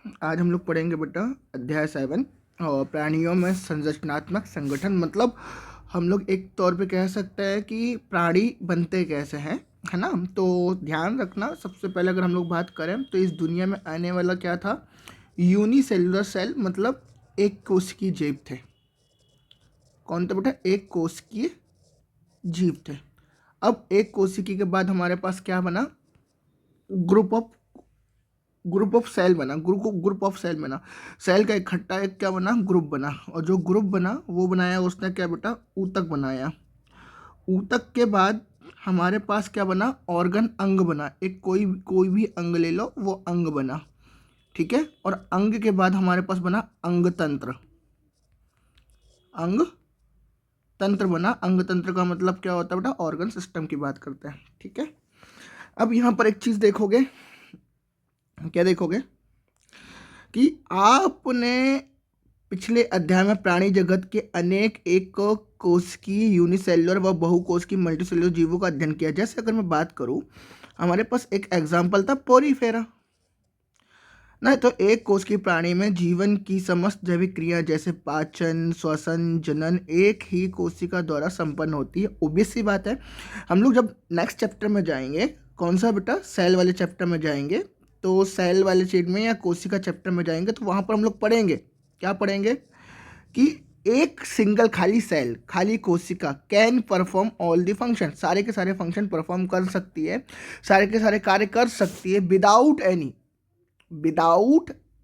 आज हम लोग पढ़ेंगे बेटा अध्याय 7 और प्राणियों में संरचनात्मक संगठन। मतलब हम लोग एक तौर पे कह सकते हैं कि प्राणी बनते कैसे हैं, है ना। तो ध्यान रखना, सबसे पहले अगर हम लोग बात करें तो इस दुनिया में आने वाला क्या था, यूनिसेलुलर सेल, मतलब एक कोशिकीय जीव थे। कौन थे बेटा? एक कोशिकीय जीव थे। अब एक कोशिकी के बाद हमारे पास क्या बना? ग्रुप ऑफ सेल बना। ग्रुप ऑफ सेल बना। सेल का इकट्ठा एक क्या बना? ग्रुप बना। और जो ग्रुप बना वो बनाया उसने क्या बेटा? ऊतक बनाया। ऊतक के बाद हमारे पास क्या बना? ऑर्गन, अंग बना। एक कोई भी अंग ले लो, वो अंग बना, ठीक है। और अंग के बाद हमारे पास बना अंग तंत्र। अंग तंत्र बना। अंग तंत्र का मतलब क्या होता है बेटा? ऑर्गन सिस्टम की बात करते हैं, ठीक है। अब यहाँ पर एक चीज देखोगे, क्या देखोगे कि आपने पिछले अध्याय में प्राणी जगत के अनेक एक कोशिकीय यूनिसेल्युलर व बहुकोशिकीय मल्टीसेल्युलर जीवों का अध्ययन किया। जैसे अगर मैं बात करूं, हमारे पास एक एग्जाम्पल था पोरीफेरा ना। तो एक कोशिकीय प्राणी में जीवन की समस्त जैविक क्रिया जैसे पाचन, श्वसन, जनन एक ही कोशिका द्वारा संपन्न होती है। ऑब्वियस सी बात है। हम लोग जब नेक्स्ट चैप्टर में जाएंगे, कौन सा बेटा? सेल वाले चैप्टर में जाएंगे, तो सेल वाले चीज में या कोशिका चैप्टर में जाएंगे तो वहां पर हम लोग पढ़ेंगे, क्या पढ़ेंगे कि एक सिंगल खाली सेल, खाली कोशिका can perform all the function, सारे के सारे फंक्शन परफॉर्म कर सकती है, सारे के सारे कार्य कर सकती है विदाउट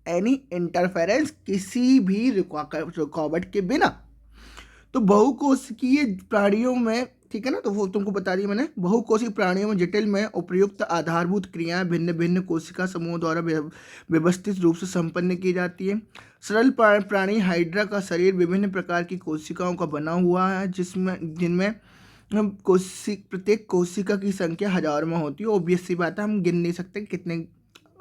एनी इंटरफेरेंस, किसी भी रुकावट के बिना। तो बहुकोशिकीय प्राणियों में, ठीक है ना, तो वो तुमको बता दी मैंने, बहुकोशिकीय प्राणियों में जटिल में उपयुक्त आधारभूत क्रियाएं भिन्न भिन्न कोशिका समूह द्वारा व्यवस्थित रूप से संपन्न की जाती है। सरल प्राणी हाइड्रा का शरीर विभिन्न प्रकार की कोशिकाओं का बना हुआ है, जिनमें प्रत्येक कोशिका की संख्या हजारों में होती है। ऑब्वियस सी बात है, हम गिन नहीं सकते कितने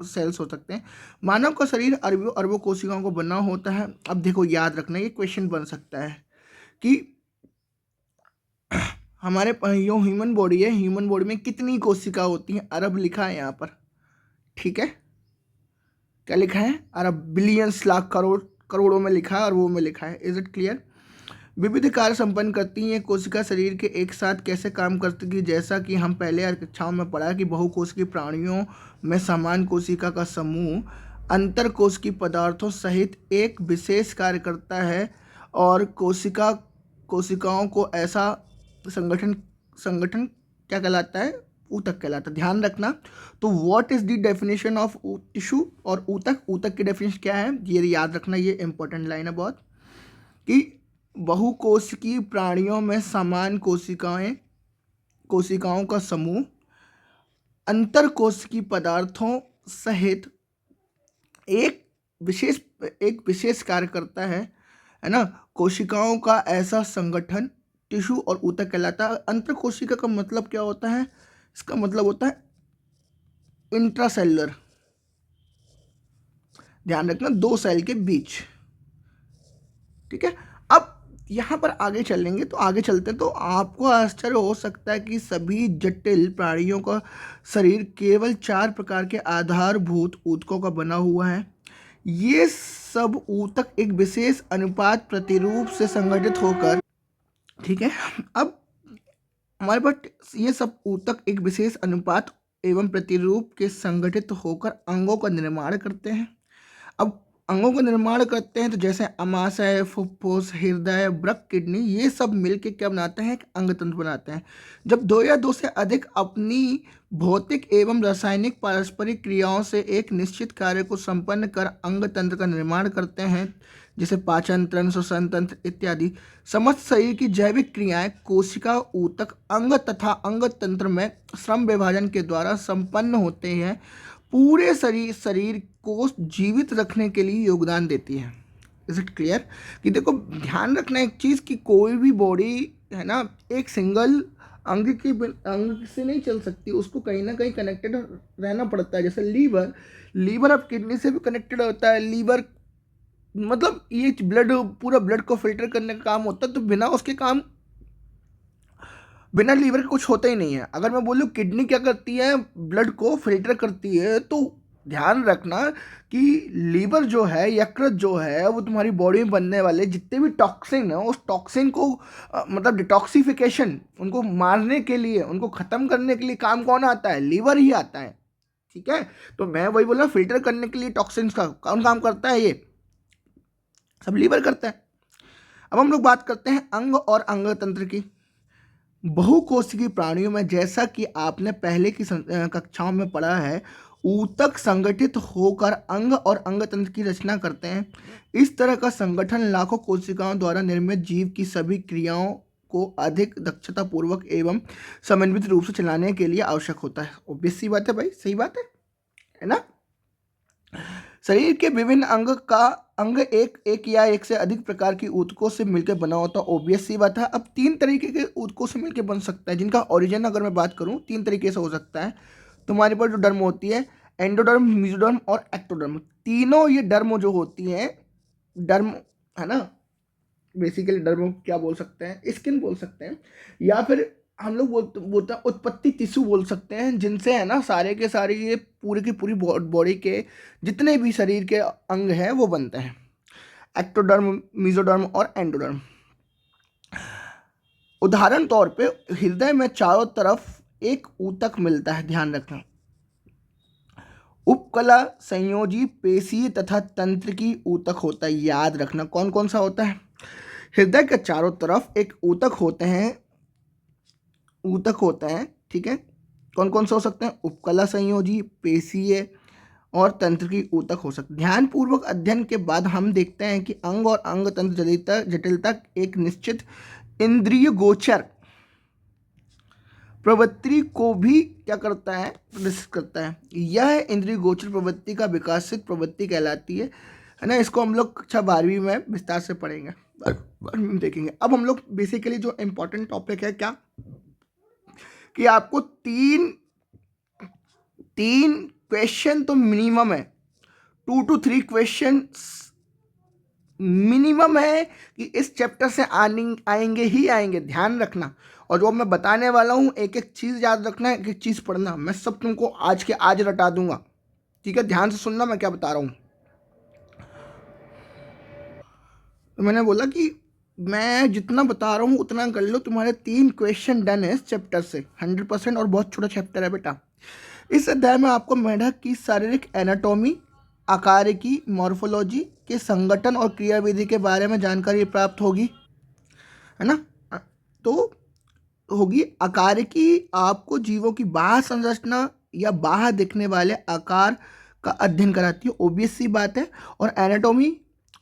सेल्स हो सकते हैं। मानव का शरीर अरबों अरबों कोशिकाओं को बना होता है। अब देखो, याद रखना, ये क्वेश्चन बन सकता है कि हमारे जो ह्यूमन बॉडी है, ह्यूमन बॉडी में कितनी कोशिका होती हैं? अरब लिखा है यहाँ पर, ठीक है। क्या लिखा है? अरब, बिलियंस, लाख, करोड़, करोड़ों में लिखा है, अरबों में लिखा है। Is it clear? विविध कार्य संपन्न करती हैं कोशिका शरीर के एक साथ कैसे काम करती है। जैसा कि हम पहले कक्षाओं में पढ़ा कि बहुकोशिकीय प्राणियों में समान कोशिका का समूह अंतर कोशिकीय पदार्थों सहित एक विशेष कार्य करता है, और कोशिकाओं को ऐसा संगठन संगठन क्या कहलाता है? ऊतक कहलाता है। ध्यान रखना। तो what is the definition of tissue और ऊतक? ऊतक की डेफिनेशन क्या है, ये याद रखना, ये इंपॉर्टेंट लाइन है बहुत, कि बहुकोशिकीय प्राणियों में समान कोशिकाओं का समूह अंतर कोशिकीय पदार्थों सहित एक विशेष कार्य करता है ना। कोशिकाओं का ऐसा संगठन टिश्यू और ऊतक कहलाता है। अंतर कोशिका का मतलब क्या होता है? इसका मतलब होता है इंट्रासेलुलर। ध्यान रखना, दो सेल के बीच, ठीक है। अब यहाँ पर आगे चलेंगे, तो आगे चलते हैं तो आपको आश्चर्य हो सकता है कि सभी जटिल प्राणियों का शरीर केवल 4 प्रकार के आधारभूत ऊतकों का बना हुआ है। ये सब ऊतक एक विशेष अनुपात प्रतिरूप से संगठित होकर, ठीक है। अब हमारे पास ये सब ऊतक एक विशेष अनुपात एवं प्रतिरूप के संगठित होकर अंगों का निर्माण करते हैं। अब अंगों का निर्माण करते हैं तो जैसे अमाशय, फुफ्फुस, हृदय, वृक्क, किडनी, ये सब मिलके क्या बनाते हैं? एक अंग तंत्र बनाते हैं। जब दो या दो से अधिक अपनी भौतिक एवं रासायनिक पारस्परिक क्रियाओं से एक निश्चित कार्य को संपन्न कर अंग तंत्र का निर्माण करते हैं, जैसे पाचन तंत्र, श्वसन तंत्र इत्यादि, समस्त शरीर की जैविक क्रियाएं कोशिका, ऊतक, अंग तथा अंग तंत्र में श्रम विभाजन के द्वारा संपन्न होते हैं, पूरे शरीर को जीवित रखने के लिए योगदान देती है। Is it clear? कि देखो, ध्यान रखना एक चीज़ कि कोई भी बॉडी है ना, एक सिंगल अंग से नहीं चल सकती, उसको कहीं ना कहीं कनेक्टेड रहना पड़ता है। जैसे लीवर अब किडनी से भी कनेक्टेड होता है। लीवर मतलब ये पूरा ब्लड को फिल्टर करने का काम होता है, तो बिना लीवर के कुछ होता ही नहीं है। अगर मैं बोलूँ किडनी क्या करती है? ब्लड को फिल्टर करती है, तो ध्यान रखना कि लीवर जो है, यकृत जो है, वो तुम्हारी बॉडी में बनने वाले जितने भी टॉक्सिन है उस टॉक्सिन को मतलब डिटॉक्सिफिकेशन, उनको मारने के लिए, उनको ख़त्म करने के लिए काम कौन आता है? लीवर ही आता है। ठीक है, तो मैं वही बोला, फिल्टर करने के लिए टॉक्सिन्स का कौन काम करता है? ये सब लीवर करता है। अब हम लोग बात करते हैं अंग और अंग तंत्र की। बहुकोशिकीय प्राणियों में, जैसा कि आपने पहले की कक्षाओं में पढ़ा है, ऊतक संगठित होकर अंग और अंग तंत्र की रचना करते हैं। इस तरह का संगठन लाखों कोशिकाओं द्वारा निर्मित जीव की सभी क्रियाओं को अधिक दक्षता पूर्वक एवं समन्वित रूप से चलाने के लिए आवश्यक होता है। ऑब्वियस सी बात है भाई, सही बात है ना? शरीर के विभिन्न अंग एक या एक से अधिक प्रकार की ऊतकों से मिलकर बना होता है। ऑब्वियस सी बात है। अब 3 तरीके के ऊतकों से मिलकर बन सकता है, जिनका ओरिजिन अगर मैं बात करूं 3 तरीके से हो सकता है। तुम्हारे पास जो डर्म होती है, एंडोडर्म, मेसोडर्म और एक्टोडर्म, तीनों ये डर्म जो होती हैं, डर्म है ना, बेसिकली डर्म क्या बोल सकते हैं? स्किन बोल सकते हैं, या फिर हम लोग बोलते हैं उत्पत्ति टिश्यू बोल सकते हैं, जिनसे है ना सारे के सारे ये पूरे की पूरी बॉडी के जितने भी शरीर के अंग हैं वो बनते हैं। एक्टोडर्म, मेसोडर्म और एंडोडर्म। उदाहरण तौर पे हृदय में चारों तरफ एक ऊतक मिलता है, ध्यान रखना। उपकला, संयोजी, पेशीय तथा तंत्र की ऊतक होता है, याद रखना। कौन कौन सा होता है? हृदय के चारों तरफ एक ऊतक होते हैं, ठीक है। कौन कौन से हो सकते हैं? उपकला, संयोजी, पेशीय और तंत्र की ऊतक हो सकते हैं। ध्यानपूर्वक अध्ययन के बाद हम देखते हैं कि अंग और अंग तंत्र जटिलता एक निश्चित इंद्रिय गोचर प्रवृत्ति को भी क्या करता है? प्रदर्शित करता है। यह इंद्रिय गोचर प्रवृत्ति का विकासित प्रवृत्ति कहलाती है ना। इसको हम लोग कक्षा 12वीं में विस्तार से पढ़ेंगे, देखेंगे। अब हम लोग बेसिकली जो इम्पोर्टेंट टॉपिक है क्या, कि आपको तीन क्वेश्चन तो मिनिमम है, 2 to 3 क्वेश्चन मिनिमम है कि इस चैप्टर से आएंगे ही आएंगे, ध्यान रखना। और जो मैं बताने वाला हूँ एक एक चीज़ याद रखना, एक एक चीज़ पढ़ना। मैं सब तुमको आज के आज रटा दूंगा, ठीक है? ध्यान से सुनना मैं क्या बता रहा हूँ। तो मैंने बोला कि मैं जितना बता रहा हूँ उतना कर लो। तुम्हारे 3 क्वेश्चन डन है इस चैप्टर से 100%, और बहुत छोटा चैप्टर है बेटा। इस अध्याय में आपको मेंढक की शारीरिक एनाटॉमी, आकारिकी, मॉर्फोलॉजी के संगठन और क्रियाविधि के बारे में जानकारी प्राप्त होगी, है ना। तो होगी आकारिकी, आपको जीवों की बाह्य संरचना या बाहर दिखने वाले आकार का अध्ययन कराती है, ऑब्वियस सी बात है। और एनाटॉमी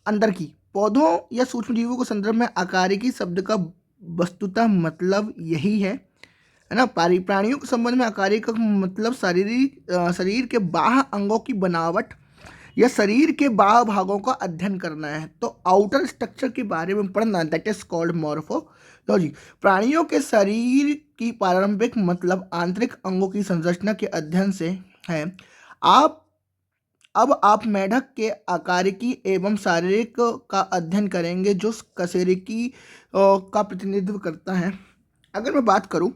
अंदर की, पौधों या सूक्ष्म जीवों के संदर्भ में आकारिकी शब्द का वस्तुतः मतलब यही है ना। प्राणियों के संबंध में आकारिकी का मतलब शरीर के बाह्य अंगों की बनावट या शरीर के बाह्य भागों का अध्ययन करना है। तो आउटर स्ट्रक्चर के बारे में पढ़ना, दैट इज कॉल्ड मॉर्फोलॉजी। प्राणियों के शरीर की प्रारंभिक मतलब आंतरिक अंगों की संरचना के अध्ययन से है। अब आप मेंढक के आकारिकी एवं शारीरिक का अध्ययन करेंगे, जो कशेरुकी का प्रतिनिधित्व करता है। अगर मैं बात करूं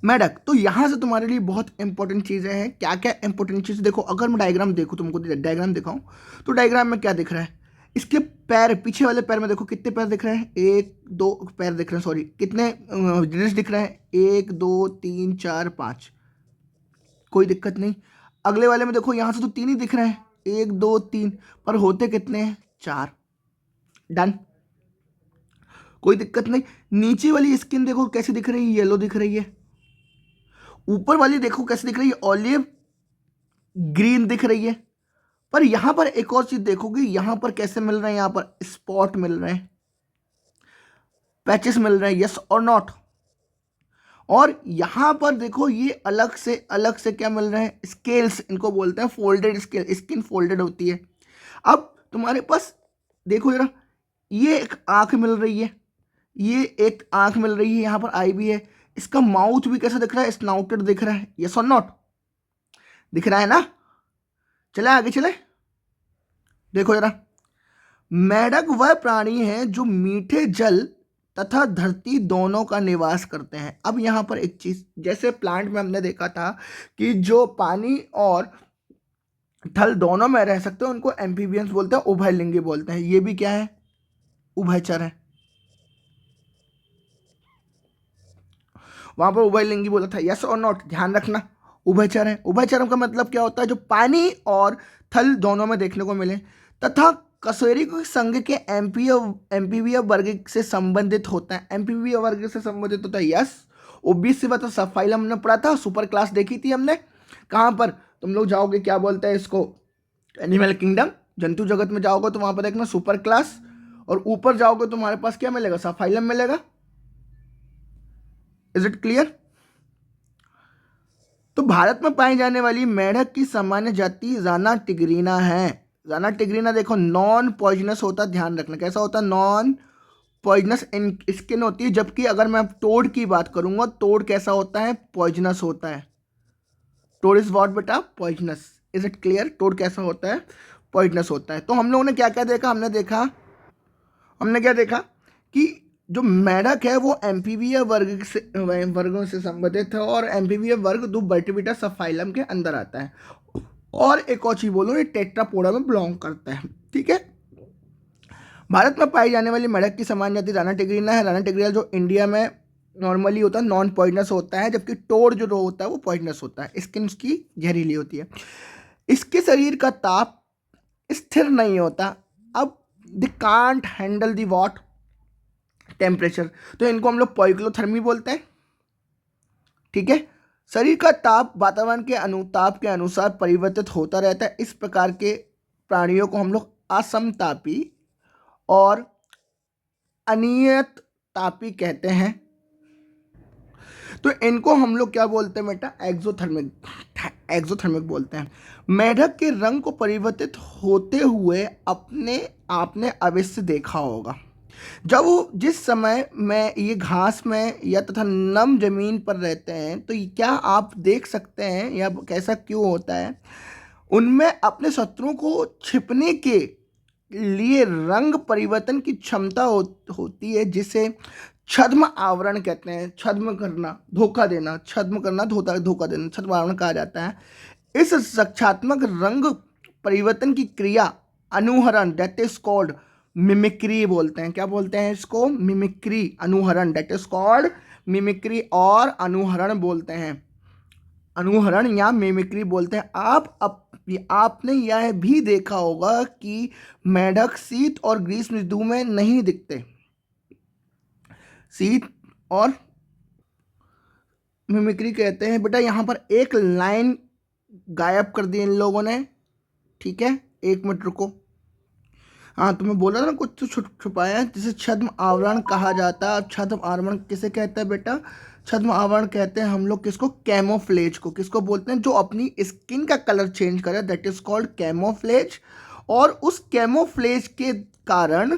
मेंढक, तो यहाँ से तुम्हारे लिए बहुत इंपॉर्टेंट चीज़ें हैं। क्या क्या इंपॉर्टेंट चीज़ देखो, अगर मैं डायग्राम देखूँ, तुमको डायग्राम दिखाऊं, तो डायग्राम में क्या दिख रहा है? इसके पैर, पीछे वाले पैर में देखो कितने पैर दिख रहे हैं? 1 2 पैर दिख रहे हैं, सॉरी, कितने रिस्ट दिख रहे हैं? 1 2 3 4 5, कोई दिक्कत नहीं। अगले वाले में देखो, यहाँ से तो 3 ही दिख रहे हैं, 1 2 3, पर होते कितने हैं? 4। डन, कोई दिक्कत नहीं। नीचे वाली स्किन देखो कैसी दिख रही है? येलो दिख रही है। ऊपर वाली देखो कैसे दिख रही है? ऑलिव ग्रीन दिख रही है। पर यहां पर एक और चीज देखोगे, यहां पर कैसे मिल रहे हैं? यहां पर स्पॉट मिल रहे हैं, पैचेस मिल रहे हैं, यस और नॉट। और यहां पर देखो ये अलग से क्या मिल रहे हैं? स्केल्स, इनको बोलते हैं फोल्डेड स्केल, स्किन फोल्डेड होती है। अब तुम्हारे पास देखो जरा, ये एक आंख मिल रही है, ये एक आंख मिल रही है, यहां पर आई भी है। इसका माउथ भी कैसा दिख रहा है? स्नाउटेड दिख रहा है, यस और नॉट? दिख रहा है ना? चले आगे चले, देखो जरा। मेंढक वह प्राणी है जो मीठे जल तथा धरती दोनों का निवास करते हैं। अब यहाँ पर एक चीज, जैसे प्लांट में हमने देखा था कि जो पानी और थल दोनों में रह सकते हैं, उनको एम्फीबियंस बोलते हैं, उभयलिंगी बोलते हैं। ये भी क्या है, उभयचर है। वहां पर उभयलिंगी बोला था, यस और नॉट, ध्यान रखना। उभयचर है। उभयचर का मतलब क्या होता है, जो पानी और थल दोनों में देखने को मिले, तथा कशेरुकी संघ के एम्फीबिया वर्ग से संबंधित होता है। एम्फीबिया वर्ग से संबंधित होता है, यस। ओबीएस सी बात है, सबफाइलम हमने पढ़ा था, सुपर क्लास देखी थी हमने। कहाँ पर तुम लोग जाओगे, क्या बोलते हैं इसको, एनिमल किंगडम, जंतु जगत में जाओगे तो वहां पर देखना सुपर क्लास, और ऊपर जाओगे तो तुम्हारे पास क्या मिलेगा, सबफाइलम मिलेगा। Is it clear? तो भारत में पाई जाने वाली मेंढक की सामान्य जाति राना टिग्रीना है। राना टिग्रीना देखो नॉन पॉइजनस होता है, ध्यान रखना। कैसा होता है, नॉन पॉइजनस इन स्किन होती है, जबकि अगर मैं तोड़ की बात करूंगा, तोड़ कैसा होता है, पॉइजनस होता है। तोड़ इज व्हाट बेटा, पॉइजनस। Is it clear? तोड़ कैसा होता है, पॉइजनस होता है। तो हम लोगों ने क्या क्या देखा, हमने क्या देखा कि जो मेंढक है वो एम्फीबिया वर्गों से संबंधित है, और एम्फीबिया वर्ग दो वर्टिब्रेटा सबफाइलम के अंदर आता है। और एक और चीज बोलो, ये टेट्रापोडा में बिलोंग करता है। ठीक है। भारत में पाई जाने वाली मेंढक की सामान्य जाति राना टिग्रीना है। राना टिग्रीना जो इंडिया में नॉर्मली होता है, नॉन पॉइजनस होता है, जबकि टोड़ जो होता है वो पॉइजनस होता है। स्किन उसकी जहरीली होती है। इसके शरीर का ताप स्थिर नहीं होता। अब they can't handle the what temperature, तो इनको हम लोग पॉइक्लोथर्मी बोलते हैं। ठीक है। शरीर का ताप वातावरण के अनुताप के अनुसार परिवर्तित होता रहता है। इस प्रकार के प्राणियों को हम लोग असमतापी और अनियत तापी कहते हैं। तो इनको हम लोग क्या बोलते हैं बेटा, एक्सोथर्मिक बोलते हैं। मेढक के रंग को परिवर्तित होते हुए अपने आपने अवश्य देखा होगा। जब वो जिस समय में ये घास में या तथा नम जमीन पर रहते हैं, तो क्या आप देख सकते हैं या कैसा क्यों होता है, उनमें अपने शत्रुओं को छिपने के लिए रंग परिवर्तन की क्षमता होती है, जिसे छद्म आवरण कहते हैं। छद्म करना, धोखा देना, छद्म करना, धोखा देना, छद्म आवरण कहा जाता है। इस रक्षात्मक रंग परिवर्तन की क्रिया अनुहरण, दैट इज कॉल्ड मिमिक्री बोलते हैं। क्या बोलते हैं इसको, मिमिक्री, अनुहरण, दैट इज कॉल्ड मिमिक्री, और अनुहरण बोलते हैं, अनुहरण या मिमिक्री बोलते हैं। आपने यह भी देखा होगा कि मेढक शीत और ग्रीष्म ऋतु में नहीं दिखते। शीत और मिमिक्री कहते हैं बेटा। यहाँ पर एक लाइन गायब कर दी इन लोगों ने। ठीक है, एक मिनट रुको। हाँ, तुम्हें बोला था ना कुछ तो छुपाया है, जिसे छद्म आवरण कहा जाता है। अब छद्म आवरण किसे कहते हैं बेटा, छद्म आवरण कहते हैं हम लोग किसको, कैमोफ्लेज को। किसको बोलते हैं, जो अपनी स्किन का कलर चेंज करे, दैट इज कॉल्ड कैमोफ्लेज। और उस कैमोफ्लेज के कारण,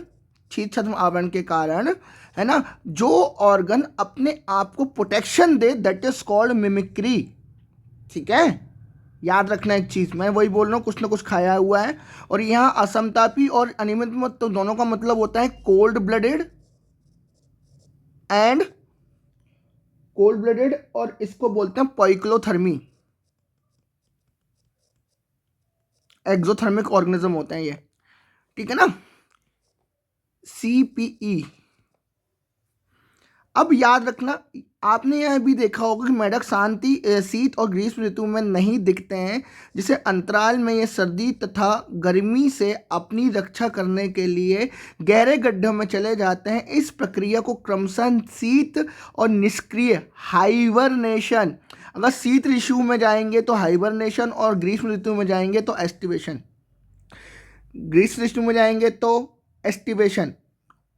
शीत छद्म आवरण के कारण, है ना, जो ऑर्गन अपने आप को protection they, that is called mimicry. ठीक है, याद रखना एक चीज, मैं वही बोल रहा हूँ, कुछ ना कुछ खाया हुआ है। और यहाँ असमतापी और अनियमित मत, तो दोनों का मतलब होता है cold blooded and cold blooded, और इसको बोलते हैं पॉइक्लोथर्मी। एक्सोथर्मिक ऑर्गेनिज्म होते हैं ये। ठीक है ना, CPE। अब याद रखना, आपने यह भी देखा होगा कि मेढक शीत और ग्रीष्म ऋतु में नहीं दिखते हैं, जिसे अंतराल में ये सर्दी तथा गर्मी से अपनी रक्षा करने के लिए गहरे गड्ढों में चले जाते हैं। इस प्रक्रिया को क्रमशः शीत और निष्क्रिय हाइबरनेशन, अगर शीत ऋतु में जाएंगे तो हाइबरनेशन, और ग्रीष्म ऋतु में जाएंगे तो एस्टिवेशन। ग्रीष्म ऋतु में जाएंगे तो एस्टिवेशन,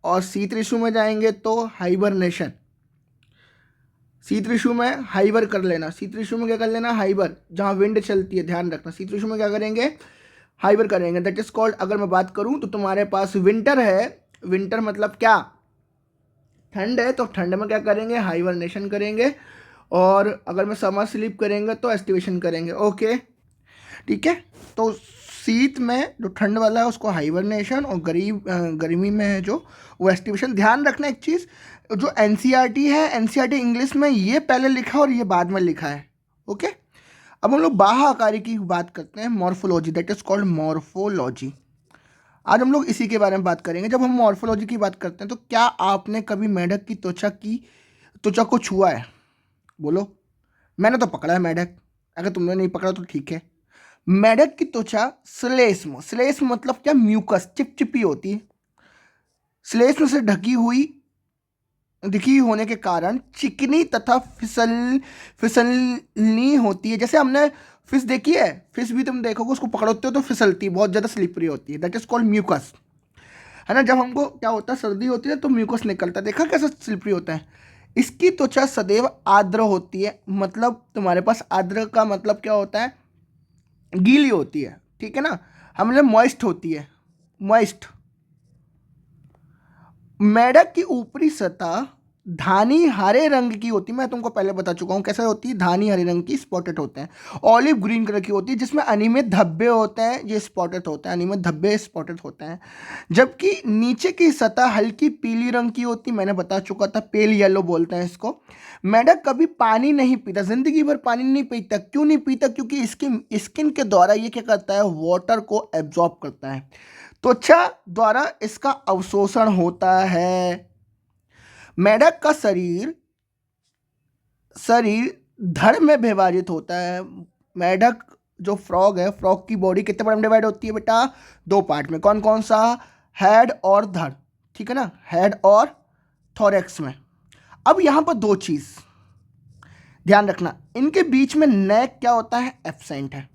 और शीत ऋतु में जाएंगे तो हाइबरनेशन। शीत ऋतु में हाइबर कर लेना, शीत ऋतु में क्या कर लेना, हाइबर, जहाँ विंड चलती है, ध्यान रखना। शीत ऋतु में क्या करेंगे, हाइबर करेंगे, दैट इज कॉल्ड। अगर मैं बात करूँ तो तुम्हारे पास विंटर है, विंटर मतलब क्या, ठंड है, तो ठंड में क्या करेंगे, हाइबरनेशन करेंगे। और अगर मैं समर स्लीप करेंगे तो एस्टिवेशन करेंगे। ओके, ठीक है। तो शीत में जो ठंड वाला है उसको हाइबरनेशन, और गर्मी में है जो वो एस्टिवेशन। ध्यान रखना एक चीज़, जो NCERT है, NCERT इंग्लिश में ये पहले लिखा और ये बाद में लिखा है। ओके, अब हम लोग बाह्य आकारी की बात करते हैं, morphology, that is called morphology. आज हम लोग इसी के बारे में बात करेंगे। जब हम मॉर्फोलॉजी की बात करते हैं तो क्या आपने कभी मेंढक की त्वचा को छुआ है? बोलो। मैंने तो पकड़ा है मेंढक, अगर तुमने नहीं पकड़ा तो ठीक है। मेंढक की त्वचा श्लेष्म मतलब क्या, म्यूकस, चिपचिपी होती है। श्लेष्म से ढकी हुई दिखी होने के कारण चिकनी तथा फिसलनी होती है। जैसे हमने फिश देखी है, फिश भी तुम देखोगे उसको पकड़ते हो तो फिसलती है, बहुत ज़्यादा स्लिपरी होती है, दैट इज कॉल्ड म्यूकस, है ना। जब हमको क्या होता है, सर्दी होती है तो म्यूकस निकलता है, देखा कैसा स्लिपरी होता है। इसकी त्वचा सदैव आर्द्र होती है, मतलब तुम्हारे पास आर्द्र का मतलब क्या होता है, गीली होती है, ठीक है ना। हमने मॉइस्ट होती है, मॉइस्ट। मेंढक की ऊपरी सतह धानी हरे रंग की होती है, मैं तुमको पहले बता चुका हूँ कैसे होती है, धानी हरे रंग की, स्पॉटेड होते हैं। ऑलिव ग्रीन कलर की होती है जिसमें अनियमित धब्बे होते हैं, ये स्पॉटेड होते हैं, अनियमित धब्बे स्पॉटेड होते हैं। जबकि नीचे की सतह हल्की पीली रंग की होती, मैंने बता चुका था, पेल येलो बोलते हैं इसको। मेंढक कभी पानी नहीं पीता, जिंदगी भर पानी नहीं पीता। क्यों नहीं पीता? क्योंकि इसकी स्किन के द्वारा ये क्या करता है, वाटर को एब्जॉर्ब करता है, त्वचा द्वारा इसका अवशोषण होता है। मेंढक का शरीर शरीर धड़ में विभाजित होता है। मेंढक जो फ्रॉग है, फ्रॉग की बॉडी कितने पार्ट में डिवाइड होती है बेटा? दो पार्ट में। कौन कौन सा? हेड और धड़, ठीक है ना, हेड और थोरैक्स में। अब यहां पर दो चीज ध्यान रखना, इनके बीच में नेक क्या होता है, एब्सेंट है,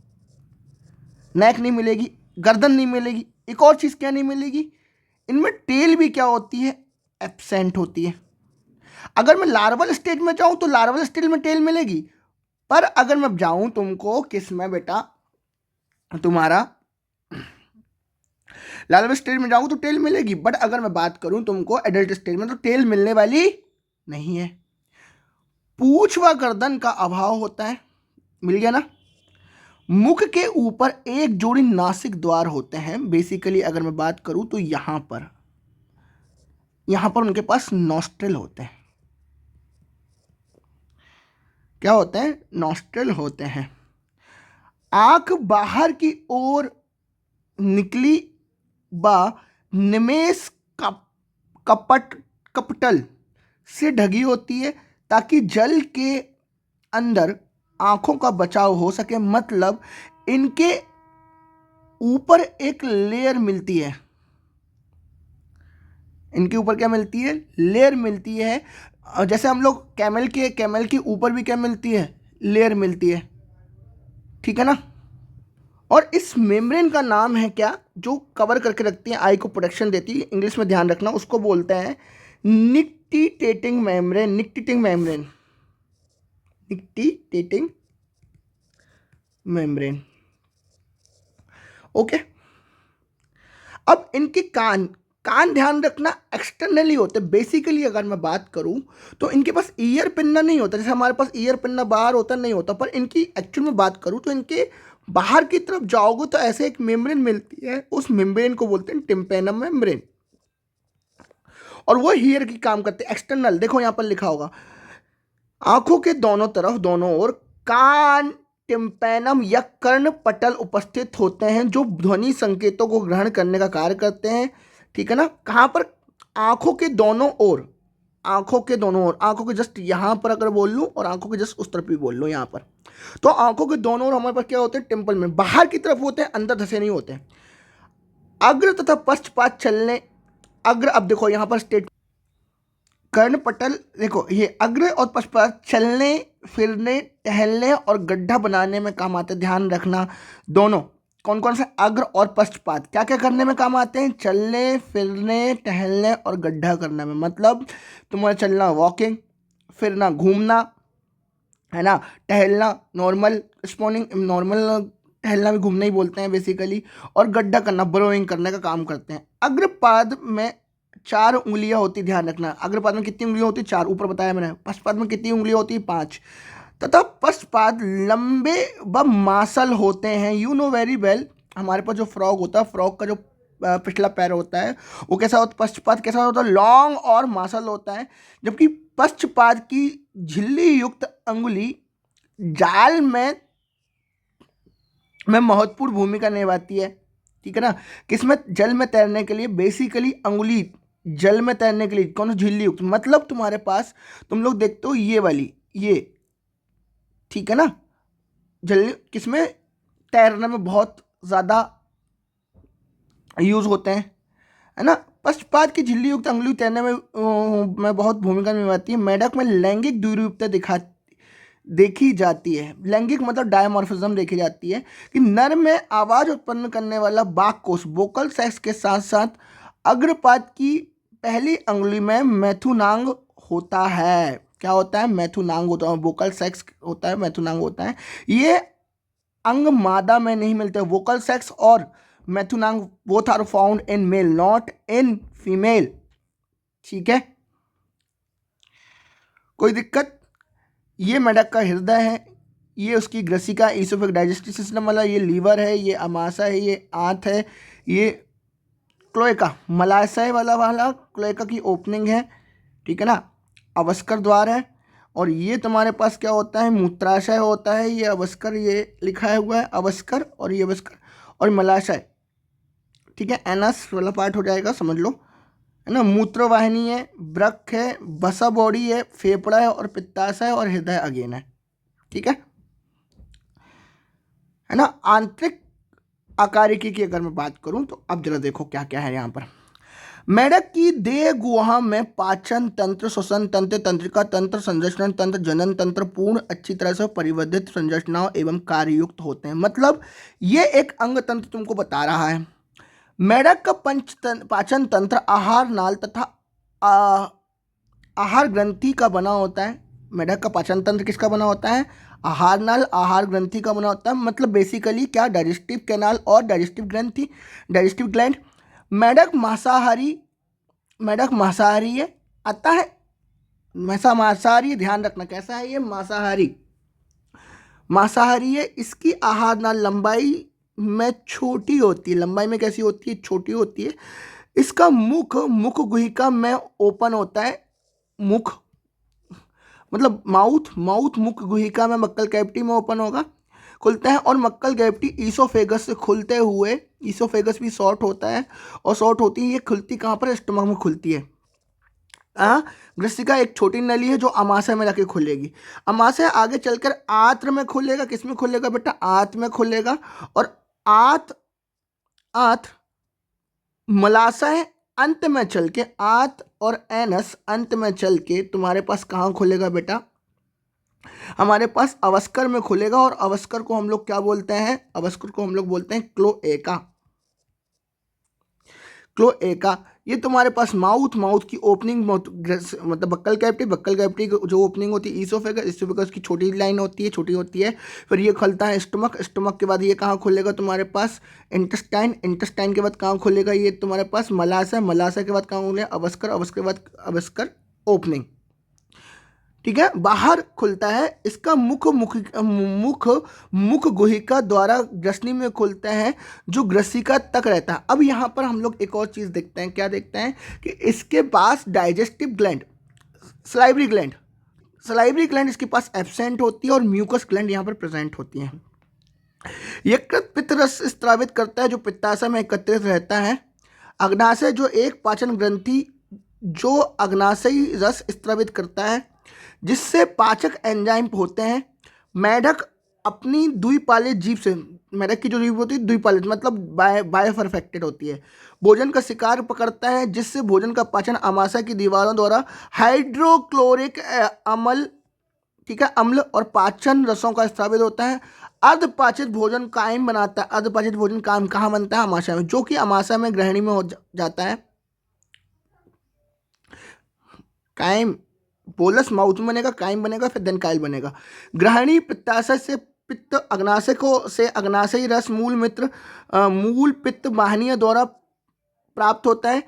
नेक नहीं मिलेगी, गर्दन नहीं मिलेगी। एक और चीज क्या नहीं मिलेगी, इनमें टेल भी क्या होती है, एब्सेंट होती है। अगर मैं लार्वल स्टेज में जाऊं तो लार्वल स्टेज में टेल मिलेगी, पर अगर मैं जाऊं तुमको किस में बेटा, तुम्हारा लार्वल स्टेज में जाऊं तो टेल मिलेगी, बट अगर मैं बात करूं तुमको एडल्ट स्टेज में तो टेल मिलने वाली नहीं है। पूंछ व गर्दन का अभाव होता है, मिल गया ना। मुख के ऊपर एक जोड़ी नासिक द्वार होते हैं। बेसिकली अगर मैं बात करूं तो यहां पर उनके पास नॉस्ट्रिल होते हैं। क्या होते हैं? नॉस्ट्रिल होते हैं। आंख बाहर की ओर निकली व निमेष कपट कपटल से ढकी होती है ताकि जल के अंदर आंखों का बचाव हो सके। मतलब इनके ऊपर एक लेयर मिलती है, इनके ऊपर क्या मिलती है, लेयर मिलती है। जैसे हम लोग कैमल के ऊपर भी क्या मिलती है, लेयर मिलती है, ठीक है ना। और इस मेम्ब्रेन का नाम है क्या, जो कवर करके रखती है, आई को प्रोटेक्शन देती है, इंग्लिश में ध्यान रखना, उसको बोलते हैं nictitating membrane. Nictitating membrane, okay. अब इनके कान कान ध्यान रखना एक्सटर्नली होते हैं। बेसिकली अगर मैं बात करूं तो इनके पास ईयर पिन्ना नहीं होता, जैसे हमारे पास ईयर पिन्ना बाहर होता नहीं होता, पर इनकी एक्चुअल में बात करूं तो इनके बाहर की तरफ जाओगे तो ऐसे एक मेम्ब्रेन मिलती है, उस मेम्ब्रेन को बोलते हैं टिम्पेनम मेम्ब्रेन, और वो हीयर की काम करते हैं एक्सटर्नल। देखो यहां पर लिखा होगा, आंखों के दोनों तरफ, दोनों ओर कान, टिम्पैनम या कर्ण पटल उपस्थित होते हैं जो ध्वनि संकेतों को ग्रहण करने का कार्य करते हैं, ठीक है ना। कहाँ पर? आंखों के दोनों ओर, आंखों के दोनों ओर, आंखों के जस्ट यहाँ पर अगर बोल लूँ और आंखों के जस्ट उस तरफ भी बोल लूँ, यहाँ पर, तो आंखों के दोनों ओर हमारे पास क्या होते हैं, टेम्पल में, बाहर की तरफ होते हैं, अंदर धसे नहीं होते। अग्र तथा पश्चपात चलने, अग्र, अब देखो यहाँ पर स्टेट कर्णपटल, देखो ये अग्र और पश्चात चलने फिरने टहलने और गड्ढा बनाने में काम आते हैं, ध्यान रखना। दोनों कौन कौन से, अग्र और पश्चात क्या क्या करने में काम आते हैं, चलने फिरने टहलने और गड्ढा करने में। मतलब तुम्हारा चलना वॉकिंग, फिरना घूमना, है ना, टहलना नॉर्मल स्पॉनिंग, नॉर्मल टहलना भी घूमना ही बोलते हैं बेसिकली, और गड्ढा करना बरोइंग करने का काम करते हैं। अग्रपाद में 4 उंगलियां होती, ध्यान रखना। अग्रपाद में कितनी उंगलियां होती, 4, ऊपर बताया मैंने। पश्चपाद में कितनी उंगलियां होती, 5। तथा पश्चपाद लंबे व मांसल होते हैं। यू नो वेरी वेल, हमारे पास जो फ्रॉग होता है, फ्रॉग का जो पिछला पैर होता है वो कैसा होता है, पश्चपाद कैसा होता है, लॉन्ग और मांसल होता है। जबकि पश्चपाद की झिल्ली युक्त अंगुली जाल में में महत्वपूर्ण भूमिका निभाती है, ठीक है ना। किसमें? जल में तैरने के लिए बेसिकली अंगुली, जल में तैरने के लिए कौन? झिल्ली युक्त, मतलब तुम्हारे पास तुम लोग देखते हो ये वाली, ये, ठीक है ना, जल किसमें? तैरने में बहुत ज़्यादा यूज होते हैं, है ना। पक्षपात की झिल्ली युक्त अंगुली तैरने में बहुत भूमिका निभाती है। मेढक में लैंगिक द्विरूपता देखी जाती है। लैंगिक मतलब डायमॉर्फिज्म देखी जाती है कि नर में आवाज उत्पन्न करने वाला बाक कोष वोकल सेक्स के साथ साथ अग्रपाद की पहली अंगुली में मैथुनांग होता है। क्या होता है? मैथुनांग होता है। वोकल सेक्स होता है, मैथुनांग होता है। ये अंग मादा में नहीं मिलते। वोकल सेक्स और मैथुनांग both are found in male not in female, ठीक है। कोई दिक्कत? ये मेढक का हृदय है, ये उसकी ग्रसिका ईसोफेगिक डाइजेस्टिव सिस्टम वाला, ये लीवर है, ये अमाशय है, ये आंत है, ये क्लोएका मलाशय वाला क्लोएका की ओपनिंग है, ठीक है ना। अवस्कर द्वार है, और ये तुम्हारे पास क्या होता है? मूत्राशय होता है। ये अवस्कर, ये लिखा हुआ है अवस्कर, और ये अवस्कर और मलाशय, ठीक है। एनस वाला पार्ट हो जाएगा, समझ लो, है ना। मूत्रवाहिनी है, वृक्क है, बसा बॉडी है, फेफड़ा है, और पित्ताशय और हृदय अगेन है, ठीक है ना। आंतरिक आकारिकी की अगर मैं बात करूं तो अब जरा देखो क्या क्या है यहाँ पर। मेढक की देह गुहा में पाचन तंत्र, श्वसन तंत्र, तंत्रिका तंत्र, संरक्षण तंत्र, जनन तंत्र पूर्ण अच्छी तरह से परिवर्धित संरचनाओं एवं कार्ययुक्त होते हैं। मतलब ये एक अंग तंत्र तुमको बता रहा है। मेढक का पाचन तंत्र आहार नाल तथा आहार ग्रंथि का बना होता है। मेढक का पाचन तंत्र किसका बना होता है? आहार नाल, आहार ग्रंथि का बना होता है। मतलब बेसिकली क्या? डाइजेस्टिव कैनाल और डाइजेस्टिव ग्रंथि, डाइजेस्टिव ग्लैंड। मेढक मांसाहारी, मेढक मांसाहारी है, आता है मांसाहारी, ध्यान रखना कैसा है ये? मांसाहारी, मांसाहारी है। इसकी आहार नाल लंबाई में छोटी होती है। लंबाई में कैसी होती है? छोटी होती है। इसका मुख मुख गुहिका में ओपन होता है। मुख मतलब माउथ, माउथ मुख गुहिका में मक्कल कैविटी में ओपन होगा, खुलता है। और मक्कल कैविटी ईसोफेगस से खुलते हुए, ईसोफेगस भी शॉर्ट होता है, और शॉर्ट होती है ये खुलती कहाँ पर? स्टमक में खुलती है। ग्रसिका एक छोटी नली है जो अमाशय में जाके खुलेगी। अमाशय आगे चलकर आंत्र में खुलेगा। किस में खुलेगा बेटा? आंत में खुलेगा। और आंत, आंत मलाशय अंत में चल के, आंत और एनस अंत में चल के तुम्हारे पास कहाँ खुलेगा बेटा? हमारे पास अवस्कर में खुलेगा। और अवस्कर को हम लोग क्या बोलते हैं? अवस्कर को हम लोग बोलते हैं क्लोएका। क्लोएका ये तुम्हारे पास माउथ, माउथ की ओपनिंग, मतलब बक्कल कैविटी, बक्कल कैविटी की जो ओपनिंग होती है ईसोफेगस, ईसोफेगस की छोटी लाइन होती है, छोटी होती है। फिर ये खुलता है स्टमक, स्टमक के बाद ये कहाँ खुलेगा तुम्हारे पास? इंटेस्टाइन, इंटेस्टाइन के बाद कहाँ खुलेगा ये तुम्हारे पास? मलाशय, मलाशय के बाद कहाँ खुलेगा? अवस्कर, अवस्कर के बाद अवस्कर ओपनिंग, ठीक है। बाहर खुलता है। इसका मुख मुख मुख मुख गुहिका द्वारा ग्रसनी में खुलता है जो ग्रसिका तक रहता है। अब यहाँ पर हम लोग एक और चीज़ देखते हैं। क्या देखते हैं? कि इसके पास digestive gland, salivary gland, salivary gland इसके पास एब्सेंट होती है, और म्यूकस ग्लैंड यहाँ पर प्रेजेंट होती है। यकृत पित्त रस स्त्रावित करता है जो पित्ताशय में एकत्रित रहता है। अग्नाशय जो एक पाचन ग्रंथि जो अग्नाशयी रस स्त्रावित करता है जिससे पाचक एंजाइम होते हैं। मेढक अपनी द्विपालित जीभ से, मेढक की जो जीभ होती है द्विपालित मतलब बायोफरफेक्टेड होती है, भोजन का शिकार पकड़ता है जिससे भोजन का पाचन अमाशय की दीवारों द्वारा हाइड्रोक्लोरिक अम्ल, ठीक है, अम्ल और पाचन रसों का स्रावित होता है। अर्धपाचित भोजन कायम बनाता है। अर्धपाचित भोजन कायम कहाँ बनता है? अमाशय में, जो कि अमाशय में ग्रहणी में हो जाता है। कायम बोलस माउथ में बनेगा, कायम बनेगा, फिर देन कायल बनेगा। ग्रहणी पित्ताशय से पित्त, अग्नाशय को से अग्नाशयी रस मूल मित्र मूल पित्त वाहिनियों द्वारा प्राप्त होता है।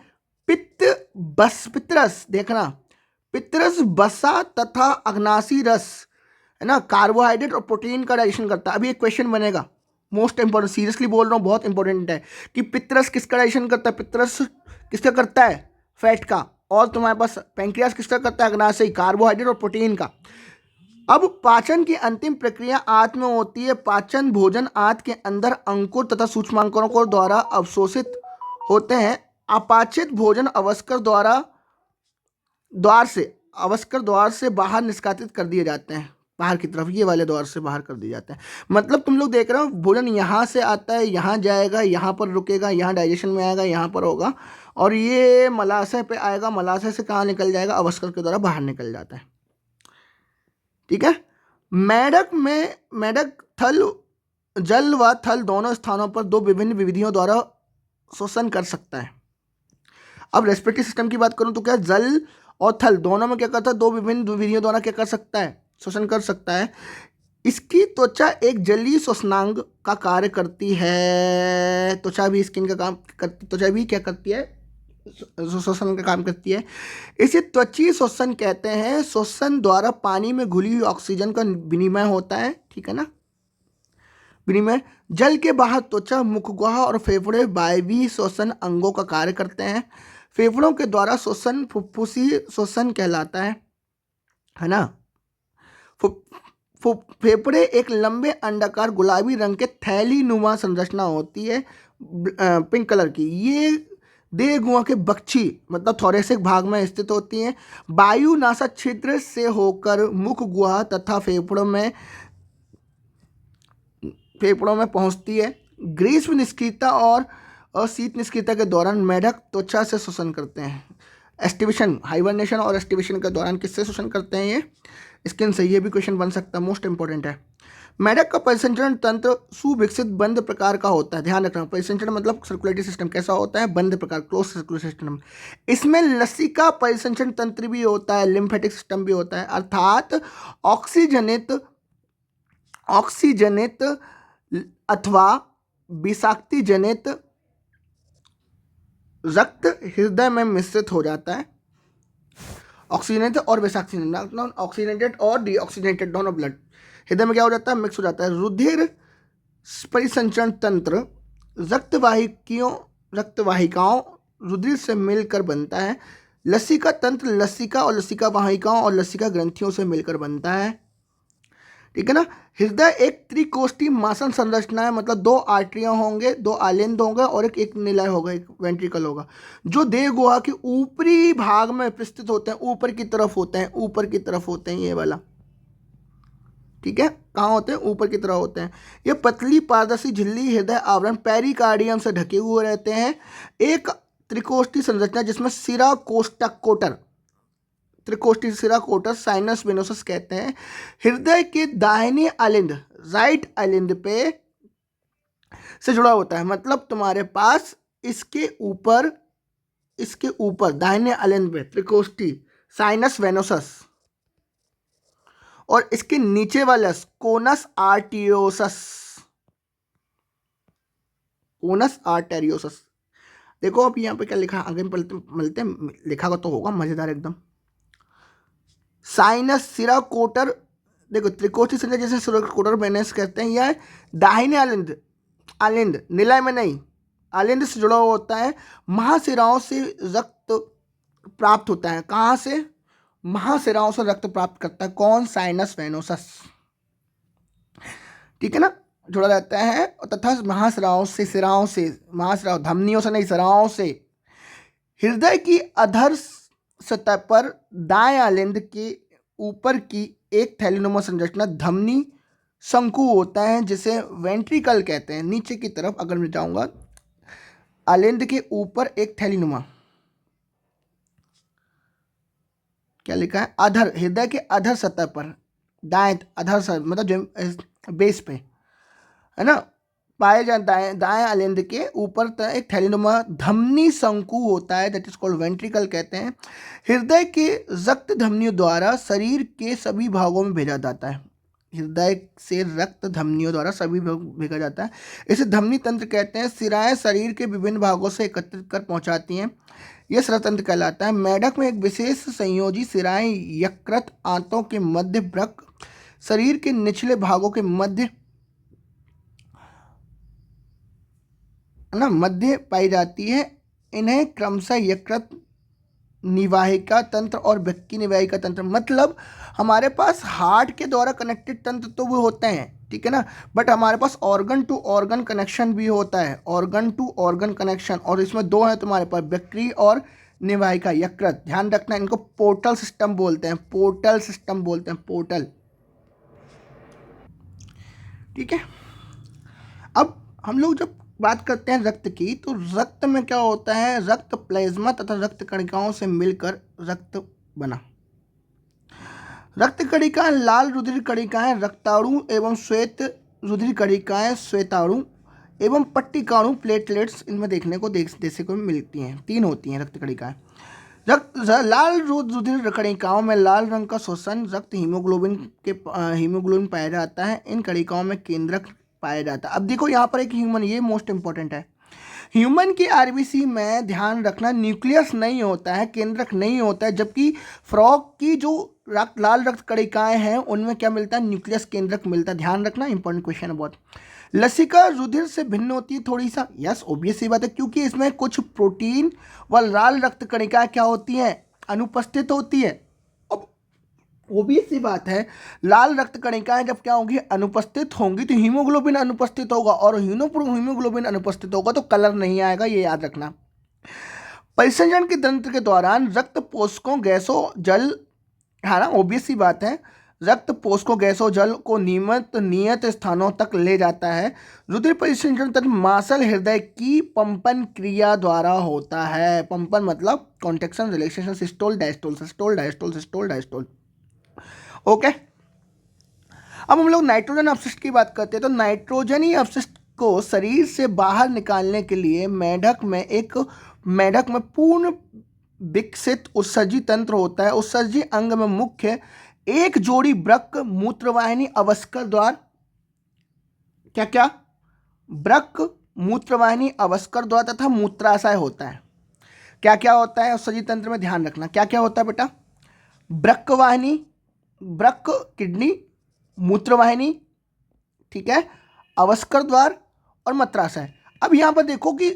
पित्त बस, पित्तरस देखना, पित्तरस बसा तथा अग्नाशी रस, है ना, कार्बोहाइड्रेट और प्रोटीन का डाइजेशन करता है। अभी एक क्वेश्चन बनेगा, मोस्ट इंपॉर्टेंट, सीरियसली बोल रहा हूँ, बहुत इंपॉर्टेंट है कि पित्तरस किसका डाइजेशन करता है? पित्तरस किसका करता है? फैट का। और तुम्हारे पास पैंक्रियास किसका करता है? अग्नाशयी, कार्बोहाइड्रेट और प्रोटीन का। अब पाचन की अंतिम प्रक्रिया आंत में होती है। पाचन भोजन आंत के अंदर अंकुर तथा सूक्ष्मांकुरों द्वारा अवशोषित होते हैं। अपाचित भोजन अवस्कर द्वार से बाहर निष्कासित कर दिए जाते हैं, बाहर की तरफ, ये वाले द्वार से बाहर कर दिए जाते हैं। मतलब तुम लोग देख रहे हो, भोजन यहाँ से आता है, यहाँ जाएगा, यहाँ पर रुकेगा, यहाँ डाइजेशन में आएगा, यहाँ पर होगा, और ये मलाशय पे आएगा, मलाशय से कहाँ निकल जाएगा, अवस्कर के द्वारा बाहर निकल जाता है। ठीक है। मेढक थल, जल व थल दोनों स्थानों पर दो विभिन्न विधियों द्वारा श्वसन कर सकता है। अब रेस्पिरेटरी सिस्टम की बात करूं तो क्या जल और थल दोनों में क्या करता है, दो विभिन्न विधियों द्वारा क्या कर सकता है, श्वसन कर सकता है। इसकी त्वचा एक जलीय श्वसनांग का कार्य करती है। त्वचा भी स्किन का काम करती, त्वचा भी क्या करती है, श्वसन का काम करती है। इसे त्वचीय श्वसन कहते हैं। श्वसन द्वारा पानी में घुली हुई ऑक्सीजन का विनिमय होता है। ठीक है ना, विनिमय। जल के बाहर त्वचा, मुखगुहा और फेफड़े वायवीय श्वसन अंगों का कार्य करते हैं। फेफड़ों के द्वारा श्वसन फुफ्फुसी श्वसन कहलाता है ना। फेफड़े एक लंबे अंडाकार गुलाबी रंग के थैली नुमा संरचना होती है, पिंक कलर की। ये देह गुहा के बक्षी मतलब थोरेसिक भाग में स्थित होती हैं। वायु नासा छिद्र से होकर मुख गुहा तथा फेफड़ों में पहुंचती है। ग्रीष्म निष्क्रियता और शीत निष्क्रियता के दौरान मेढक त्वचा से श्वसन करते हैं। एस्टिवेशन, हाइबरनेशन और एस्टिवेशन के दौरान किससे श्वसन करते हैं, ये स्किन से। ये भी क्वेश्चन बन सकता है, मोस्ट इंपॉर्टेंट है। मेढक का परिसंचरण तंत्र सुविकसित बंद प्रकार का होता है। ध्यान रखना, परिसंचरण मतलब सर्कुलेटरी सिस्टम कैसा होता है, बंद प्रकार, क्लोज सर्कुलेटरी सिस्टम। इसमें लसिका परिसंचरण तंत्र भी होता है, लिम्फेटिक सिस्टम भी होता है। अर्थात ऑक्सीजनित अथवा विषाक्ति जनित रक्त हृदय में मिश्रित हो जाता है। ऑक्सीजनेटेड और विषाक्सीजनेटेड, ऑक्सीजनेटेड और डीऑक्सीजनेटेड दोनों ब्लड हृदय में क्या हो जाता है, मिक्स हो जाता है। रुधिर परिसंचरण तंत्र रक्तवाहिकाओं रुधिर से मिलकर बनता है। लसिका तंत्र लसिका और लसिका वाहिकाओं और लसिका ग्रंथियों से मिलकर बनता है। ठीक है ना। हृदय एक त्रिकोष्ठी मासन संरचना है, मतलब दो आर्टरियां होंगे, दो आलिंद होंगे और एक निलय होगा, एक वेंट्रिकल होगा, जो देह गुहा के ऊपरी भाग में स्थित होते हैं, ऊपर की तरफ होते हैं, ये वाला। ठीक है, कहाँ होते हैं, ऊपर की तरफ होते हैं। ये पतली पारदर्शी झिल्ली हृदय आवरण पेरिकार्डियम से ढके हुए रहते हैं। एक त्रिकोष्ठी संरचना जिसमें सिरा कोष्टक कोटर, त्रिकोष्ठी सिरा कोटर साइनस वेनोसस कहते हैं। हृदय के दाहिने आलिंद, राइट आलिंद पे से जुड़ा होता है। मतलब तुम्हारे पास इसके ऊपर दाहिने आलिंद पे त्रिकोष्ठी साइनस वेनोसस, और इसके नीचे वाला कोनस आर्टेरियोसस। देखो अब यहाँ पे क्या लिखा, आगे मिलते हैं, लिखा तो होगा मजेदार एकदम। साइनस सिरा कोटर, देखो त्रिकोष्ठी संरचना जैसे सिरा कोटर वेनस कहते हैं। यह दाहिने आलिंद निलय में नहीं, आलिंद से जुड़ा हुआ होता है। महाशिराओं से रक्त प्राप्त होता है। कहाँ से, महाशिराओं से रक्त प्राप्त करता है कौन, साइनस वेनोसस। ठीक है ना, जुड़ा रहता है। तथा महाशिराओं धमनियों से नहीं, सिराओं से। हृदय की अधर सतह पर दाएं आलिंद के ऊपर की एक थैलीनुमा संरचना धमनी शंकु होता है, जिसे वेंट्रिकल कहते हैं। नीचे की तरफ अगर मैं जाऊंगा, आलिंद के ऊपर एक थैलीनुमा, क्या लिखा है, अधर, हृदय के अधर सतह पर, दाएं अधर सतह मतलब जो बेस पे है ना, पाए जाते दाएं आलिंद के ऊपर एक थैलीनुमा धमनी शंकु होता है, दैट इज कॉल्ड वेंट्रिकल कहते हैं। हृदय के रक्त धमनियों द्वारा शरीर के सभी भागों में भेजा जाता है। हृदय से रक्त धमनियों द्वारा सभी भेजा जाता है। इसे धमनी तंत्र कहते हैं। सिराएं शरीर के विभिन्न भागों से एकत्रित कर पहुंचाती हैं, यह सिरातंत्र कहलाता है। मेढक में एक विशेष संयोजी सिराएं यकृत आंतों के मध्य, वृक्क शरीर के निचले भागों के मध्य पाई जाती है। इन्हें क्रमशः यकृत निवाहिका तंत्र और वृक्की निवाहिका तंत्र, मतलब हमारे पास हार्ट के द्वारा कनेक्टेड तंत्र तो वो होते हैं, ठीक है ना, बट हमारे पास ऑर्गन टू ऑर्गन कनेक्शन भी होता है, ऑर्गन टू ऑर्गन कनेक्शन, और इसमें दो है तुम्हारे पास, वृक्की और निवाहिका, यकृत। ध्यान रखना, इनको पोर्टल सिस्टम बोलते हैं, पोर्टल सिस्टम बोलते हैं, पोर्टल। ठीक है। अब हम लोग जब बात करते हैं रक्त की, तो रक्त में क्या होता है, रक्त प्लाज्मा तथा रक्त कणिकाओं से मिलकर रक्त बना। रक्त कणिकाएं लाल रुधिर कणिकाएं रक्ताणु एवं श्वेत रुधिर कणिकाएं श्वेताणु एवं पट्टिकाणु प्लेटलेट्स इनमें देखने को मिलती हैं। 3 होती हैं रक्त कणिकाएं। लाल रुधिर कणिकाओं में लाल रंग का शोषण रक्त हीमोग्लोबिन पाया जाता है। इन कणिकाओं में केंद्रक पाया जाता है। अब देखो यहाँ पर एक ह्यूमन, ये मोस्ट इंपॉर्टेंट है, ह्यूमन की आरबीसी में ध्यान रखना न्यूक्लियस नहीं होता है, केंद्रक नहीं होता है, जबकि फ्रॉग की जो लाल रक्त कणिकाएं हैं उनमें क्या मिलता है, न्यूक्लियस केंद्रक मिलता है। ध्यान रखना, इंपॉर्टेंट क्वेश्चन है बहुत। लसिका रुधिर से भिन्न होती है थोड़ी सा, यस ऑब्वियस सी बात है, क्योंकि इसमें कुछ प्रोटीन व लाल रक्त कणिकाएं क्या होती हैं, अनुपस्थित होती है। अब ऑब्वियस सी बात है, लाल रक्त कणिकाएं जब क्या होंगी, अनुपस्थित होंगी, तो हीमोग्लोबिन अनुपस्थित होगा, और हीमोग्लोबिन अनुपस्थित होगा तो कलर नहीं आएगा, ये याद रखना। परिसंचरण के तंत्र के दौरान रक्त पोषकों गैसों जल, है ना, ऑब्वियस सी बात है, रक्त पोषकों गैसों जल को नियत स्थानों तक ले जाता है। रुधिर परिसंचरण तंत्र मांसल हृदय की पंपन क्रिया द्वारा होता है। पंपन मतलब contraction, relaxation, systole diastole, systole diastole, systole diastole. Okay, अब हम लोग नाइट्रोजन अपशिष्ट की बात करते हैं। तो नाइट्रोजनी अपशिष्ट को शरीर से बाहर निकालने के लिए मेढक में पूर्ण विकसित उत्सर्जी तंत्र होता है। उत्सर्जी अंग में मुख्य एक जोड़ी वृक्क, मूत्रवाहिनी, अवस्कर द्वार, क्या क्या, वृक्क, मूत्रवाहिनी, अवस्कर द्वार तथा मूत्राशय होता है। क्या क्या होता है उत्सर्जी तंत्र में, ध्यान रखना, क्या क्या होता है बेटा, वृक्कवाहिनी, वृक्क किडनी, मूत्रवाहिनी, ठीक है, अवस्कर द्वार और मूत्राशय। अब यहाँ पर देखो कि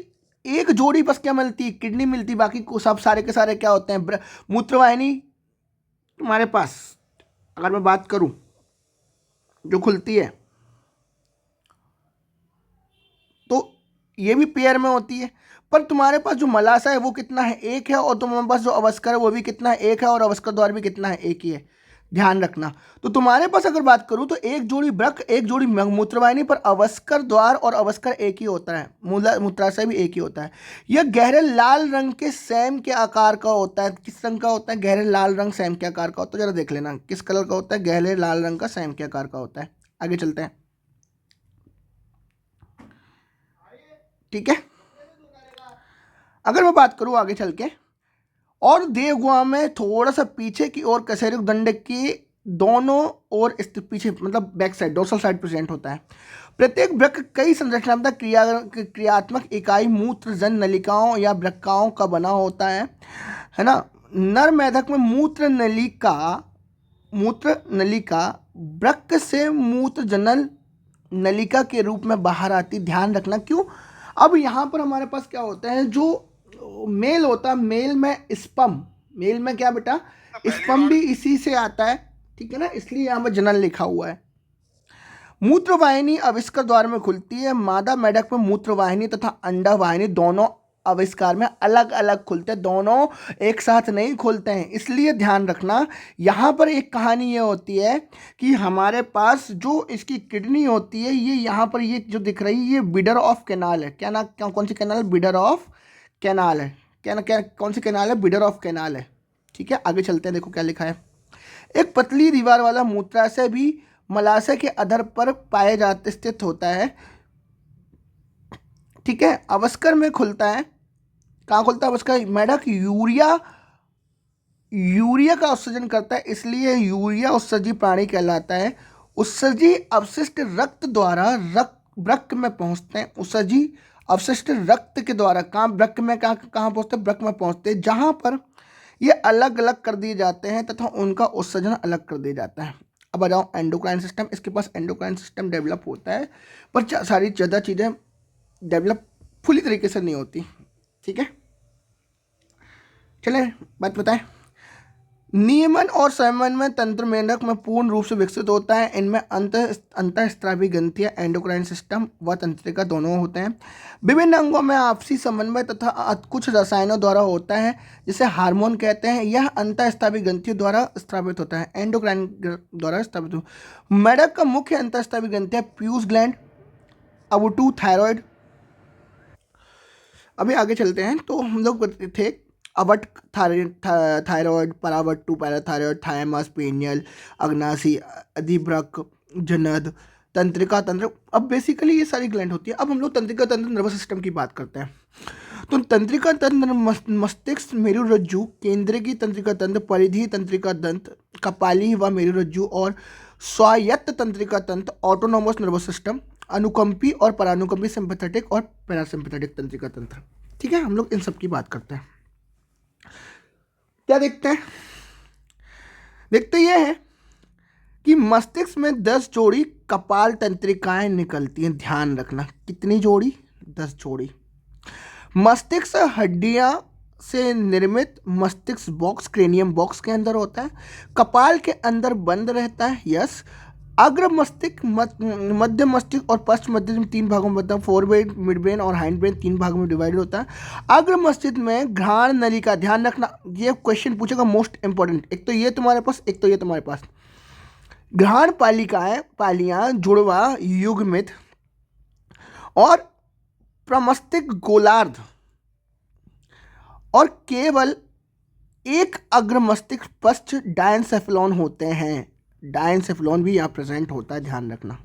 एक जोड़ी बस क्या मिलती है, किडनी मिलती, बाकी सब सारे के सारे क्या होते हैं, मूत्रवाहिनी तुम्हारे पास, अगर मैं बात करूं जो खुलती है तो ये भी पेयर में होती है, पर तुम्हारे पास जो मलाशय है वो कितना है, एक है, और तुम्हारे पास जो अवस्कर है वो भी कितना है, एक है, और अवस्कर द्वार भी कितना है, एक ही है। ध्यान रखना, तो तुम्हारे पास अगर बात करूं तो एक जोड़ी वृक्क, एक जोड़ी मूत्रवाहिनी, पर अवस्कर द्वार और अवस्कर एक ही होता है, मूत्राशय भी एक ही होता है। यह गहरे लाल रंग के सैम के आकार का होता है। किस रंग का होता है, गहरे लाल रंग सैम के आकार का होता है। जरा देख लेना किस कलर का होता है, गहरे लाल रंग का सैम के आकार का होता है। आगे चलते हैं, ठीक है। अगर मैं बात करूं आगे चल के, और देवगुआ में थोड़ा सा पीछे की ओर कशेरुक दंड के दोनों ओर पीछे मतलब back side, dorsal side present होता है। प्रत्येक वृक्क कई संरचनात्मक क्रियात्मक इकाई मूत्रजन नलिकाओं या वृक्काओं का बना होता है ना। नर मेढक में मूत्र नलिका वृक्क से मूत्रजनन नलिका के रूप में बाहर आती। ध्यान रखना क्यों, अब यहाँ पर हमारे पास क्या होता है, जो मेल होता है, मेल में स्पर्म, मेल में क्या बेटा, स्पर्म भी इसी से आता है, ठीक है ना, इसलिए यहाँ पर जनन लिखा हुआ है। मूत्रवाहिनी आविष्कार द्वार में खुलती है। मादा मेढक में मूत्रवाहिनी तथा अंडवाहिनी दोनों आविष्कार में अलग अलग खुलते हैं, दोनों एक साथ नहीं खुलते हैं। इसलिए ध्यान रखना, यहाँ पर एक कहानी ये होती है कि हमारे पास जो इसकी किडनी होती है, ये यहाँ पर ये जो दिख रही है, ये बिडर ऑफ कैनाल है। क्या ना, कौन सी कैनाल, बिडर ऑफ कैनाल है। क्या कौन सी कैनाल है, बिडर ऑफ कैनाल है, ठीक है। आगे चलते हैं, देखो क्या लिखा है। एक पतली दीवार वाला मूत्राशय भी मलाशय के अधर पर पाए जाते स्थित होता है, ठीक है। अवस्कर में खुलता है, कहाँ खुलता है अवस्कर, मेढक यूरिया का उत्सर्जन करता है, इसलिए यूरिया उत्सर्जी प्राणी कहलाता है। उत्सर्जी अवशिष्ट रक्त द्वारा वृक्क में पहुंचते हैं। उत्सर्जी अवशिष्ट रक्त के द्वारा वृक्क में कहाँ पहुंचते हैं, वृक्क में पहुंचते हैं, जहां पर ये अलग अलग कर दिए जाते हैं तथा उनका उत्सर्जन अलग कर दिया जाता है। अब आ जाओ एंडोक्राइन सिस्टम। इसके पास एंडोक्राइन सिस्टम डेवलप होता है, पर सारी ज़्यादा चीज़ें डेवलप फुली तरीके से नहीं होती, ठीक है। चले बात बताएं। नियमन और समन्वय तंत्र मेंढक में पूर्ण रूप से विकसित होता है। इनमें अंतःस्रावी ग्रंथियां, एंडोक्राइन सिस्टम व तंत्रिका दोनों होते हैं। विभिन्न अंगों में आपसी समन्वय तथा कुछ रसायनों द्वारा होता है जिसे हार्मोन कहते हैं। यह अंतःस्रावी ग्रंथियों द्वारा स्रावित होता है, एंडोक्राइन द्वारा स्रावित होता है। मेंढक का मुख्य अंतःस्रावी ग्रंथियां प्यूस ग्लैंड, अवटू, थायराइड। अभी आगे चलते हैं। तो हम लोग थे अवट, थायराइड, परावट्टू, पैराथायराइड, थायमस, पेनियल, अग्नासी, अधिभ्रक, जनद, तंत्रिका तंत्र। अब बेसिकली ये सारी ग्लैंड होती है। अब हम लोग तंत्रिका तंत्र नर्वस सिस्टम की बात करते हैं। तो तंत्रिका तंत्र मस्तिष्क, मेरुरज्जु, केंद्रीय तंत्रिका तंत्र, परिधीय तंत्रिका तंत्र, कपाली व मेरुरज्जु और स्वायत्त तंत्रिका तंत्र, ऑटोनोमस नर्वस सिस्टम, अनुकंपी और परानुकंपी, सिंपैथेटिक और पैरासिम्पैथेटिक तंत्रिका तंत्र। ठीक है, हम लोग इन सब की बात करते हैं। क्या देखते हैं? देखते ये है कि मस्तिष्क में 10 जोड़ी कपाल तंत्रिकाएं निकलती हैं। ध्यान रखना, कितनी जोड़ी? 10 जोड़ी। मस्तिष्क हड्डियां से निर्मित मस्तिष्क बॉक्स, क्रेनियम बॉक्स के अंदर होता है, कपाल के अंदर बंद रहता है। यस। अग्र मस्तिष्क, मध्य मस्तिष्क और पश्च मस्तिष्क में 3 भागों में बनता है। फोरब्रेन, मिड ब्रेन और हाइंड ब्रेन 3 भागों में डिवाइडेड होता है। अग्र मस्तिष्क में घ्राण नलिका, ध्यान रखना ये क्वेश्चन पूछेगा मोस्ट इंपॉर्टेंट। एक तो ये तुम्हारे पास, एक तो ये तुम्हारे पास। घ्राण पालिकाएं, पालियां, जुड़वा, युग्मित और प्रमस्तिष्क गोलार्ध, और केवल एक अग्र मस्तिष्क पश्च डायनसेफलॉन होते हैं। डायनसेफलॉन भी यहाँ प्रेजेंट होता है, ध्यान रखना।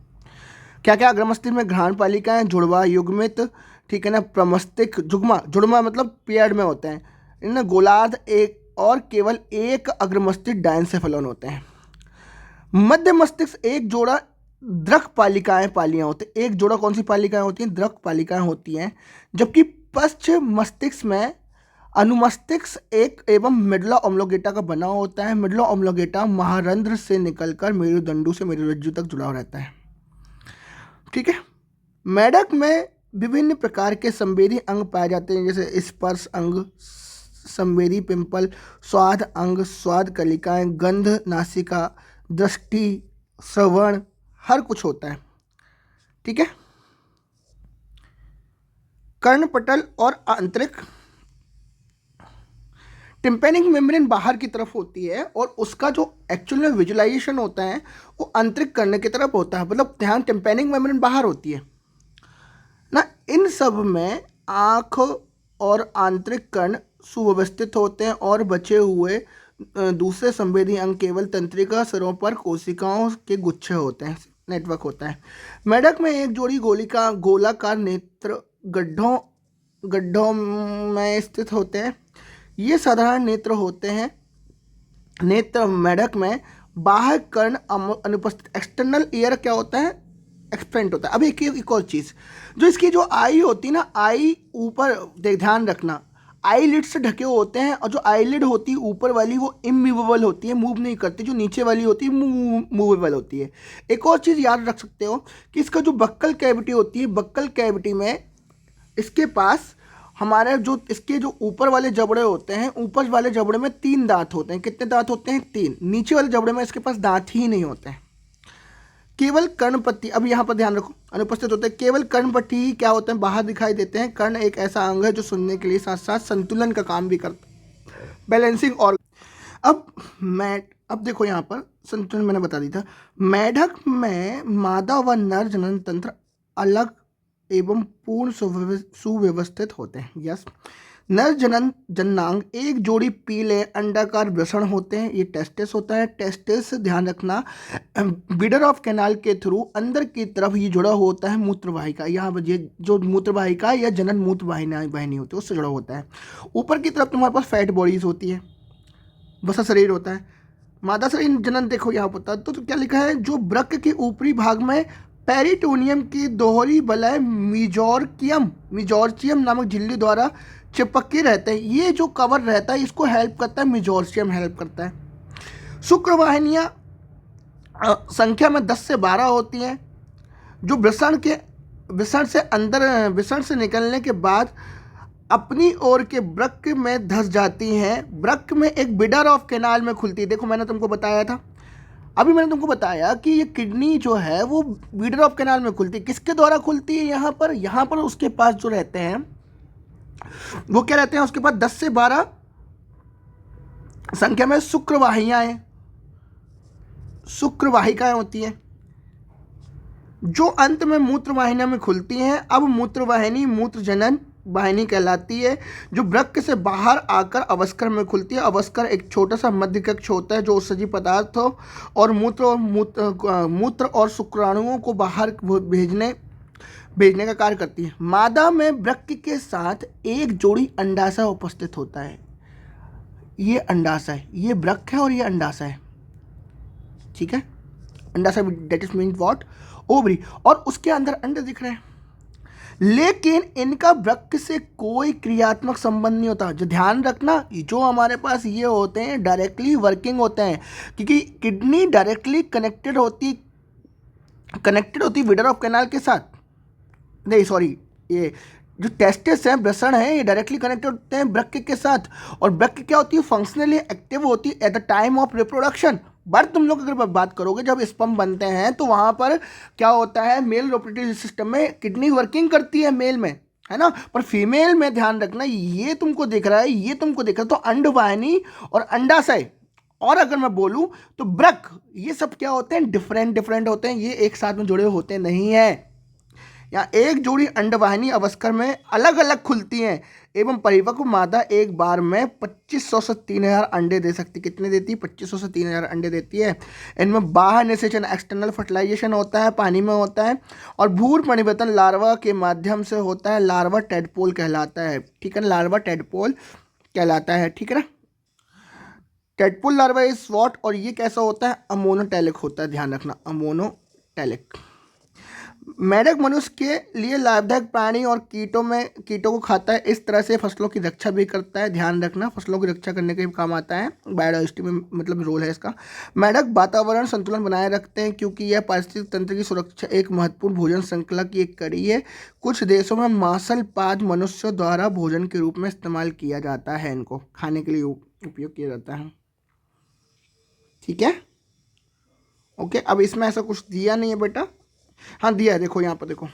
क्या क्या अग्र मस्तिष्क में? घ्राण पालिकाएं, जुड़वा, युग्मित, ठीक है ना, प्रमस्तिष्क, जुग्मा, जुड़वा मतलब पेड़ में होते हैं, इन गोलार्ध, एक और केवल एक अग्र मस्तिष्क डायनसेफलॉन होते हैं। मध्य मस्तिष्क एक जोड़ा द्रक पालिकाएं, पालियां होते हैं। एक जोड़ा कौन सी पालिकाएं होती हैं? द्रक पालिकाएं होती हैं। जबकि पश्च मस्तिष्क में अनुमस्तिष्क एक एवं मिडला ऑब्लोंगेटा का बना होता है। मिडला ऑब्लोंगेटा महारंध्र से निकलकर मेरुदंडु से मेरुरज्जु तक जुड़ा रहता है। ठीक है। मेंढक में विभिन्न प्रकार के संवेदी अंग पाए जाते हैं, जैसे स्पर्श अंग, संवेदी पिंपल, स्वाद अंग, स्वाद कलिकाएं, गंध नासिका, दृष्टि, श्रवण, हर कुछ होता है। ठीक है। कर्णपटल और आंतरिक, टिम्पैनिक मेम्ब्रेन बाहर की तरफ होती है और उसका जो एक्चुअल में विजुअलाइजेशन होता है वो आंतरिक कर्ण की तरफ होता है। मतलब ध्यान, टिम्पैनिक मेम्ब्रेन बाहर होती है ना। इन सब में आँख और आंतरिक कर्ण सुव्यवस्थित होते हैं और बचे हुए दूसरे संवेदी अंग केवल तंत्रिका सिरों पर कोशिकाओं के गुच्छे होते हैं, नेटवर्क होता है। मेंढक में एक जोड़ी गोलाकार नेत्र गड्ढों में स्थित होते हैं। ये साधारण नेत्र होते हैं। नेत्र मेंढक में बाह्य कर्ण अनुपस्थित, एक्सटर्नल ईयर क्या होता है? एक्सपेंड होता है। अब एक और चीज़, जो इसकी जो आई होती है ना, आई ऊपर ध्यान रखना, आई लिड से ढके होते हैं, और जो आई लिड होती है ऊपर वाली वो इमूवेबल होती है, मूव नहीं करती। जो नीचे वाली होती है मूवेबल होती है। एक और चीज़ याद रख सकते हो कि इसका जो बक्कल कैविटी होती है, बक्कल कैविटी में इसके पास हमारे जो इसके जो ऊपर वाले जबड़े होते हैं, ऊपर वाले जबड़े में 3 दांत होते हैं। कितने दांत होते हैं? 3। नीचे वाले जबड़े में इसके पास दांत ही नहीं होते हैं। केवल कर्णपट्टी, अब यहाँ पर ध्यान रखो, अनुपस्थित होते हैं। केवल कर्णपट्टी ही क्या होते हैं? बाहर दिखाई देते हैं। कर्ण एक ऐसा अंग है जो सुनने के लिए साथ साथ संतुलन का काम भी करता है, बैलेंसिंग। और अब देखो यहाँ पर संतुलन मैंने बता दिया था। मेंढक में मादा व नर जनन तंत्र अलग एवं पूर्ण सुव्यवस्थित होते हैं। यस। नर जननांग एक जोड़ी पीले अंडाकार वृषण होते हैं, ये टेस्टिस होता है। टेस्टिस ध्यान रखना बीडर ऑफ कैनाल के थ्रू अंदर की तरफ ये जुड़ा होता है मूत्रवाहिका। यहाँ पर ये जो मूत्रवाहिका या जनन मूत्र वाहिनी होती है उससे जुड़ा होता है। ऊपर की तरफ तुम्हारे पास फैट बॉडीज होती है, वसा शरीर होता है। मादा शरीर जनन देखो यहाँ पर तो क्या लिखा है? जो वृक्क के ऊपरी भाग में पेरिटोनियम की दोहरी बलय मिजोर्चियम नामक झिल्ली द्वारा चिपक के रहते हैं। ये जो कवर रहता है इसको हेल्प करता है, मिजोर्चियम हेल्प करता है। शुक्रवाहिनियाँ संख्या में 10 से 12 होती हैं, जो वृषण से निकलने के बाद अपनी ओर के वृक्क में धंस जाती हैं। वृक्क में एक बिडर ऑफ कैनाल में खुलती है। देखो मैंने तुमको बताया था, अभी मैंने तुमको बताया कि ये किडनी जो है वो बिडर ऑफ कैनाल में खुलती है। किसके द्वारा खुलती है? यहाँ पर उसके पास जो रहते हैं वो क्या रहते हैं, उसके पास 10 से 12 संख्या में शुक्रवाहिकाएं होती हैं जो अंत में मूत्रवाहिनी में खुलती हैं। अब मूत्रवाहिनी मूत्रजनन वाहिनी कहलाती है, जो वृक्क से बाहर आकर अवस्कर में खुलती है। अवस्कर एक छोटा सा मध्य कक्ष होता है जो उत्सर्जी पदार्थ हो और मूत्र और शुक्राणुओं को बाहर भेजने का कार्य करती है। मादा में वृक्क के साथ एक जोड़ी अंडाशय उपस्थित होता है। ये अंडाशय, ये वृक्क है और ये अंडाशय है, ठीक है। अंडाशय that is mean what, ovary, और उसके अंदर अंडे दिख रहे हैं, लेकिन इनका वृक्क से कोई क्रियात्मक संबंध नहीं होता। जो ध्यान रखना, जो हमारे पास ये होते हैं डायरेक्टली वर्किंग होते हैं, क्योंकि किडनी डायरेक्टली कनेक्टेड होती विडर ऑफ कैनाल के साथ, नहीं सॉरी, ये जो टेस्टिस है, वृषण है, ये डायरेक्टली कनेक्टेड होते हैं वृक्क के साथ। और वृक्क क्या होती है? फंक्शनली एक्टिव होती है at the time of reproduction. But तुम लोग अगर बात करोगे जब स्पर्म बनते हैं तो वहाँ पर क्या होता है, मेल रिप्रोडक्टिव सिस्टम में किडनी वर्किंग करती है मेल में, है ना। पर फीमेल में ध्यान रखना, ये तुमको दिख रहा है, ये तुमको दिख रहा है, तो अंडवाहिनी और अंडाशय, और अगर मैं बोलूँ तो वृक्क, ये सब क्या होते हैं? डिफरेंट होते हैं, ये एक साथ में जुड़े होते नहीं हैं। यहाँ एक जोड़ी अंडवाहिनी अवस्कर में अलग अलग खुलती हैं एवं परिपक्व मादा एक बार में 2500 से 3000 अंडे दे सकती। कितने देती है? 2500 से 3000 अंडे देती है। इनमें बाह्य निषेचन, एक्सटर्नल फर्टिलाइजेशन होता है, पानी में होता है, और भ्रूण परिवर्तन लार्वा के माध्यम से होता है। लार्वा टेडपोल कहलाता है, ठीक है, लार्वा टेडपोल कहलाता है, ठीक है ना। टेडपोल लार्वा इज व्हाट, और ये कैसा होता है? अमोनोटैलिक होता है, ध्यान रखना, अमोनोटैलिक। मेढक मनुष्य के लिए लाभदायक प्राणी और कीटों को खाता है। इस तरह से फसलों की रक्षा भी करता है, ध्यान रखना, फसलों की रक्षा करने के भी काम आता है। बायोडाइवर्सिटी में मतलब रोल है इसका। मेढक वातावरण संतुलन बनाए रखते हैं क्योंकि यह पारिस्थितिक तंत्र की सुरक्षा एक महत्वपूर्ण भोजन श्रृंखला की एक कड़ी है। कुछ देशों में मांसल पाद मनुष्यों द्वारा भोजन के रूप में इस्तेमाल किया जाता है, इनको खाने के लिए उपयोग किया जाता है, ठीक है, ओके। अब इसमें ऐसा कुछ दिया नहीं है बेटा, हाँ दिया है, देखो यहाँ पर देखो।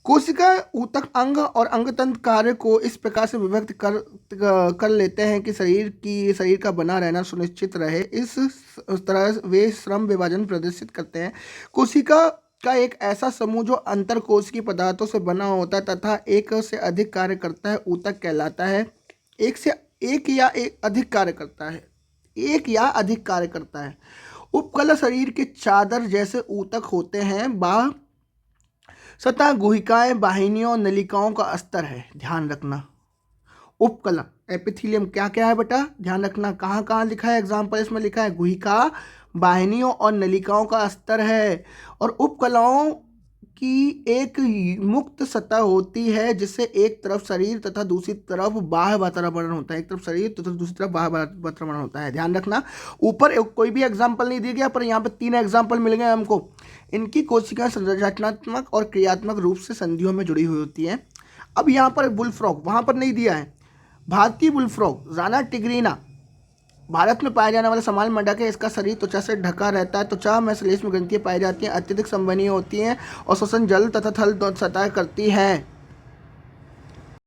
कोशिका ऊतक अंग और अंगतंत्र कार्य को इस प्रकार से विभक्त कर लेते हैं कि शरीर का बना रहना सुनिश्चित रहे। इस तरह वे श्रम विभाजन प्रदर्शित करते हैं। कोशिका का एक ऐसा समूह जो अंतरकोशिकीय पदार्थों से बना होता है तथा एक से अधिक कार्य करता है ऊतक कहलाता है। एक या अधिक कार्य करता है। उपकला शरीर के चादर जैसे ऊतक होते हैं। बाह्य सतह गुहिकाएं, वाहिनियों, नलिकाओं का स्तर है, ध्यान रखना। उपकला एपिथेलियम क्या क्या है बेटा? ध्यान रखना, कहाँ कहाँ लिखा है, एग्जाम्पल इसमें लिखा है गुहिका, वाहिनियों और नलिकाओं का स्तर है। और उपकलाओं की एक मुक्त सतह होती है जिससे एक तरफ शरीर तथा दूसरी तरफ बाह्य वातावरण होता है। एक तरफ शरीर तथा दूसरी तरफ बाह्य वातावरण होता है, ध्यान रखना। ऊपर कोई भी एग्जाम्पल नहीं दिया गया, पर यहाँ पे 3 एग्जाम्पल मिल गए हमको। इनकी कोशिकाएं संरचनात्मक और क्रियात्मक रूप से संधियों में जुड़ी हुई होती हैं। अब यहाँ पर बुलफ्रॉग, वहाँ पर नहीं दिया है। भारतीय बुलफ्रॉग राना टिग्रीना भारत में पाया जाने वाला समाल मेंढक है। इसका शरीर त्वचा से ढका रहता है। त्वचा में श्लेष्म ग्रंथियां पाई जाती हैं, अत्यधिक संवहनीय होती हैं और श्वसन जल तथा थल सतह करती हैं।